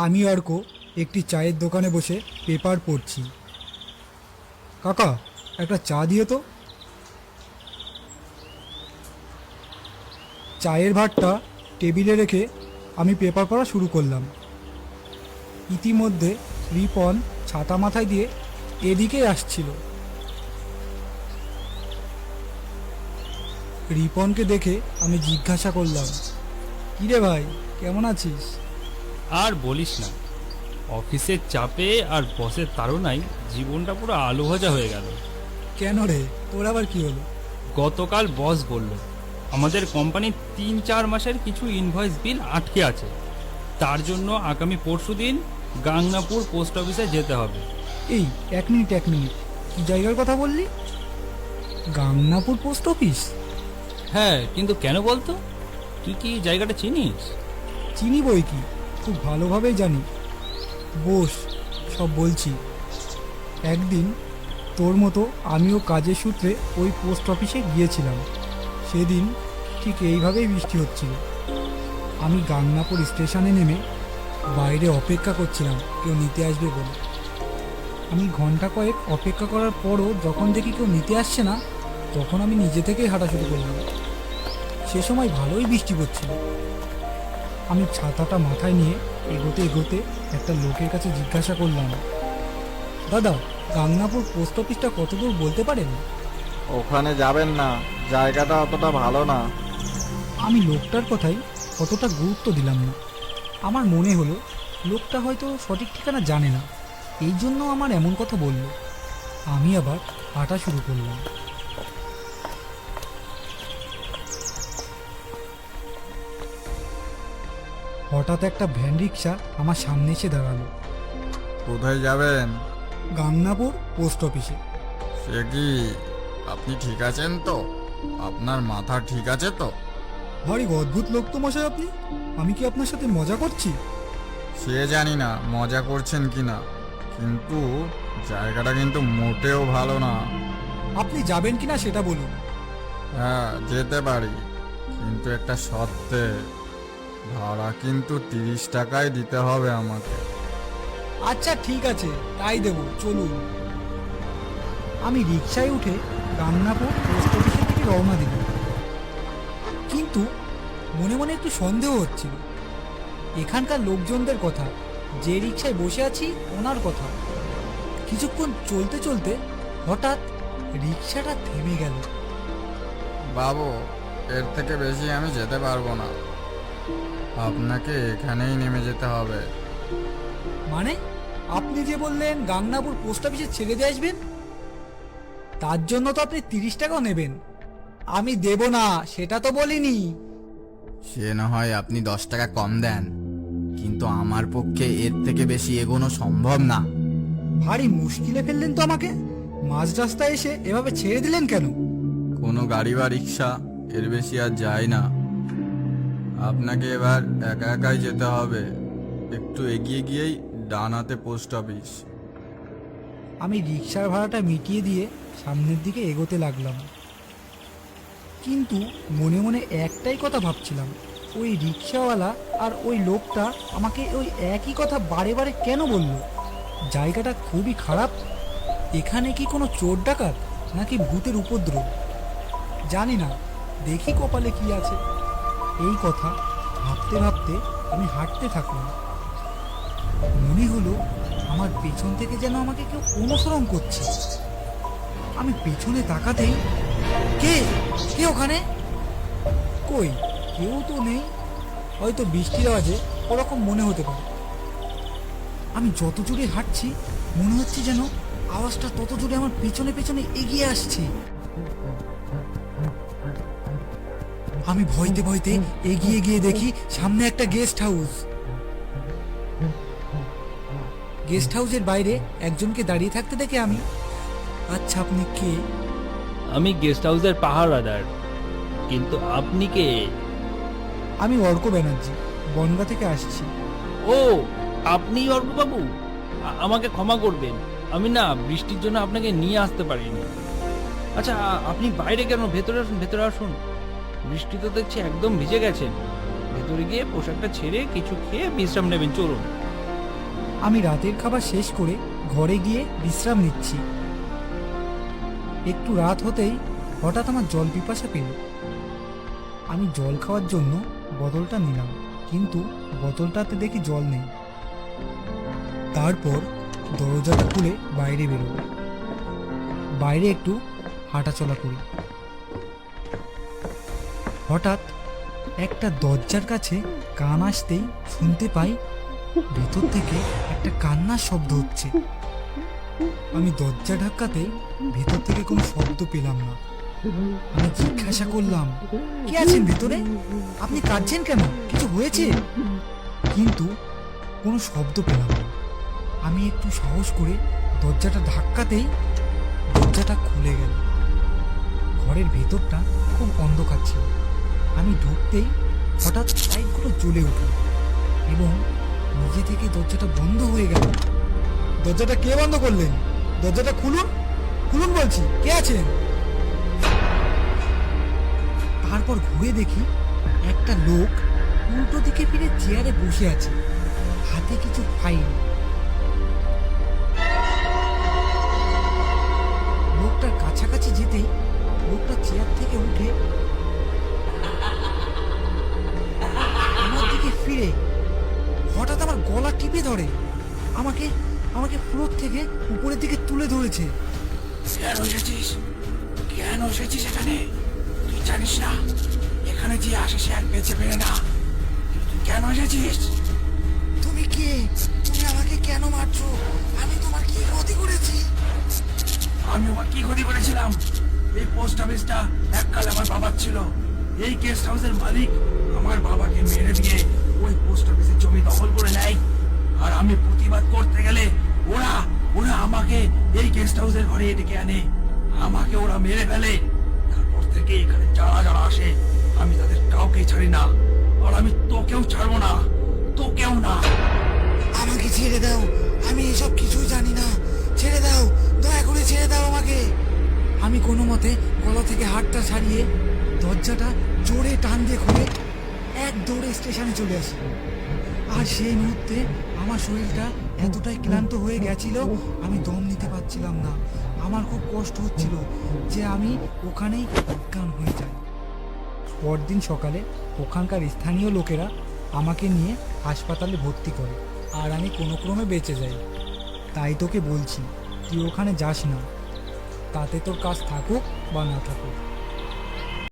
আমি অর্ক একটি চায়ের দোকানে বসে পেপার পড়ছি। কাকা, একটা চা দিয়ে তো। চায়ের ভাতটা টেবিলে রেখে আমি পেপার পড়া শুরু করলাম। ইতিমধ্যে রিপন ছাতা মাথায় দিয়ে এদিকেই আসছিল। রিপনকে দেখে আমি জিজ্ঞাসা করলাম, কিরে ভাই, কেমন আছিস? আর বলিস না, অফিসের চাপে আর বসের তাড়নায় জীবনটা পুরো আলু ভাজা হয়ে গেল। কেন রে, তোর আবার কি হলো? গতকাল বস বলল আমাদের কোম্পানির 3-4 মাসের কিছু ইনভয়েস বিল আটকে আছে, তার জন্য আগামী পরশুদিন গাংনাপুর পোস্ট অফিসে যেতে হবে। এই এক মিনিট, কি জায়গার কথা বললি? Gangnapur post office? হ্যাঁ, কিন্তু কেন বলতো? তুই কি জায়গাটা চিনিস? চিনি বই কি, খুব ভালোভাবেই জানি। বস, সব বলছি। একদিন তোর মতো আমিও কাজের সূত্রে ওই পোস্ট অফিসে গিয়েছিলাম। সেদিন ঠিক এইভাবেই বৃষ্টি হচ্ছিল। আমি গাংনাপুর স্টেশনে নেমে বাইরে অপেক্ষা করছিলাম কেউ নিতে আসবে বলে। আমি ঘন্টা কয়েক অপেক্ষা করার পরও যখন দেখি কেউ নিতে আসছে না, তখন আমি নিজে থেকেই হাঁটা শুরু করলাম। সে সময় ভালোই বৃষ্টি পড়ছিল। আমি ছাতাটা মাথায় নিয়ে এগোতে এগোতে একটা লোকের কাছে জিজ্ঞাসা করলাম, দাদা, গাংনাপুর পোস্ট অফিসটা কত দূর বলতে পারেন? ওখানে যাবেন না, জায়গাটা অতটা ভালো না। আমি লোকটার কথাই অতটা গুরুত্ব দিলাম না। আমার মনে হলো লোকটা হয়তো সঠিক ঠিকানা জানে না, এই জন্য আমার এমন কথা বলল। আমি আবার হাঁটা শুরু করলাম। হঠাৎ একটা ভ্যান রিক্সা আমার সামনে এসে দাঁড়ালো। কোথায় যাবেন? গাংনাপুর পোস্ট অফিসে। সে কি, আপনি ঠিক আছেন তো? আপনার মাথা ঠিক আছে তো? ভারী অদ্ভুত লোক তো মশাই আপনি। আমি কি আপনার সাথে মজা করছি? সে জানি না মজা করছেন কিনা, কিন্তু জায়গাটা কিন্তু মোটেও ভালো না। আপনি যাবেন কিনা সেটা বলুন। হ্যাঁ, যেতে পারি, কিন্তু একটা শর্তে। ভাড়া কিন্তু 30 টাকায় দিতে হবে আমাকে। আচ্ছা ঠিক আছে, তাই দেব, চলুন। আমি রিকশায় উঠে গাংনাপুর পোস্ট অফিসের দিকে রওনা দিলাম। কিন্তু মনে মনে একটু সন্দেহ হচ্ছিল। এখানকার লোকজনদের কথা, যে রিকশায় বসে আছি ওনার কথা। কিছুক্ষণ চলতে চলতে হঠাৎ রিকশাটা থেমে গেল। বাবু, এর থেকে বেশি আমি যেতে পারবো না, আপনাকে এখানেই নেমে যেতে হবে। মানে, আপনি যে বললেন গাংনাপুর পোস্ট অফিসে ছেড়ে দিয়ে আসবেন, তার জন্য তো আপনি 30 টাকাও নেবেন। আমি দেব না সেটা তো বলিনি। সে না হয় আপনি 10 টাকা কম দেন, কিন্তু আমার পক্ষে এর থেকে বেশি এগোনো সম্ভব না। ভারী মুশকিলে ফেললেন তো আমাকে। মাঝ রাস্তায় এসে এভাবে ছেড়ে দিলেন কেন? কোনো গাড়ি বা রিক্সা এর বেশি আর যায় না, আপনাকে এবার একা একাই যেতে হবে। একটু এগিয়ে গিয়েই ডান হাতে পোস্ট অফিস। আমি রিক্সার ভাড়াটা মিটিয়ে দিয়ে সামনের দিকে এগোতে লাগলাম। কিন্তু মনে মনে একটাই কথা ভাবছিলাম, ওই রিক্সাওয়ালা আর ওই লোকটা আমাকে ওই একই কথা বারে বারে কেন বলল? জায়গাটা খুবই খারাপ। এখানে কি কোনো চোর ডাকাত নাকি ভূতের উপদ্রব? জানি না, দেখি কপালে কি আছে। এই কথা ভাবতে ভাবতে আমি হাঁটতে থাকলাম। মনে হলো আমার পেছন থেকে যেন আমাকে কেউ অনুসরণ করছে। আমি পেছনে তাকাতেই, কে কে ওখানে? কই, কেউ তো নেই। হয়তো বৃষ্টির আওয়াজে ওরকম মনে হতে পারে। আমি যত জোরে হাঁটছি মনে হচ্ছে যেন আওয়াজটা তত জোরে আমার পেছনে পেছনে এগিয়ে আসছে। আমি ভয়তে ভয়তে এগিয়ে গিয়ে দেখি সামনে একটা গেস্ট হাউস। গেস্ট হাউসের বাইরে একজনকে দাঁড়িয়ে থাকতে দেখে আমি, আচ্ছা আপনি কে? আমি গেস্ট হাউসের পাহারাদার, কিন্তু আপনি কে? আমি অর্ক ব্যানার্জি, বনগা থেকে আসছি। ও, আপনি অর্কবাবু, আমাকে ক্ষমা করবেন, আমি না বৃষ্টির জন্য আপনাকে নিয়ে আসতে পারিনি। আচ্ছা, আপনি বাইরে কেন? ভেতরে আসুন, ভেতরে আসুন। বৃষ্টি তো দেখছি একদম ভিজে গেছেন। ভেতরে গিয়ে পোশাকটা ছেড়ে কিছু খেয়ে বিশ্রাম নেবেন, চলুন। আমি রাতের খাবার শেষ করে ঘরে গিয়ে বিশ্রাম নিচ্ছি। একটু রাত হতেই হঠাৎ আমার জল পিপাসা পেল। আমি জল খাওয়ার জন্য বোতলটা নিলাম, কিন্তু বোতলটাতে দেখি জল নেই। তারপর দরজাটা খুলে বাইরে বেরোবো। বাইরে একটু হাঁটাচলা করি। হঠাৎ একটা দরজার কাছে কান আসতেই শুনতে পাই ভেতর থেকে একটা কান্নার শব্দ হচ্ছে। আমি দরজা ধাক্কাতে ভেতর থেকে কোনো শব্দ পেলাম না। আমি জিজ্ঞাসা করলাম, কে আছেন ভেতরে? আপনি কাঁদছেন কেন? কিছু হয়েছে? কিন্তু কোনো শব্দ পেলাম না। আমি একটু সাহস করে দরজাটা ধাক্কাতেই দরজাটা খুলে গেল। ঘরের ভেতরটা খুব অন্ধকার ছিল। আমি ঢুকতেই হঠাৎ লাইটগুলো জ্বলে উঠল এবং নিজে থেকে দরজাটা বন্ধ হয়ে গেল। দরজাটা কে বন্ধ করলেন? দরজাটা খুলুন, খুলুন বলছি, কে আছেন? তারপর ঘুরে দেখি একটা লোক উল্টো দিকে ফিরে চেয়ারে বসে আছে, হাতে কিছু ফাইল। লোকটার কাছাকাছি যেতেই লোকটা চেয়ার থেকে উঠে আমার দিকে ফিরে হঠাৎ আমার গলা টিপে ধরে আমাকে আমাকে ফ্লোর থেকে উপরের দিকে তুলে ধরেছে। কেন এসেছিস? কেন এসেছিস এখানে? তুই জানিস না এখানে যে আসে সে আর বেঁচে ফেরে না। তুই কেন এসেছিস? তুমি কে? তুমি আমাকে কেন মারছো? আমি তোমার কি ক্ষতি করেছি? আমি ওর কি ক্ষতি করেছিলাম? এই পোস্ট অফিসটা এককালে আমার বাবার ছিল। এই গেস্ট হাউসের মালিক আমার বাবাকে মেরে দিয়ে ওই পোস্ট অফিসের জমি দখল করে নেয়। আর আমি প্রতিবাদ করতে গেলে ওরা ওরা আমাকে এই গেস্ট হাউসের ঘরে ডেকে আনে। আমাকে ওরা মেরে ফেলে। তারপর থেকে এখানে যারা যারা আসে আমি তাদের কাউকেই ছাড়ি না। আর আমি তোকেও ছাড়বো না, তোকেও না। আমাকে ছেড়ে দাও, আমি এসব কিছুই জানি না। ছেড়ে দাও, দয়া করে ছেড়ে দাও আমাকে। আমি কোনো মতে গলা থেকে হাতটা ছাড়িয়ে দরজাটা জোরে টান দিয়ে খুলে এক দৌড়ে স্টেশনে চলে আসি। আর সেই মুহূর্তে আমার শরীরটা এতটাই ক্লান্ত হয়ে গেছিল, আমি দম নিতে পারছিলাম না। আমার খুব কষ্ট হচ্ছিল যে আমি ওখানেই অজ্ঞান হয়ে যাই। পরদিন সকালে ওখানকার স্থানীয় লোকেরা আমাকে নিয়ে হাসপাতালে ভর্তি করে, আর আমি কোনো ক্রমে বেঁচে যাই। তাই তোকে বলছি, তুই ওখানে যাস না, তাতে তোর কাজ থাকুক বা না থাকুক।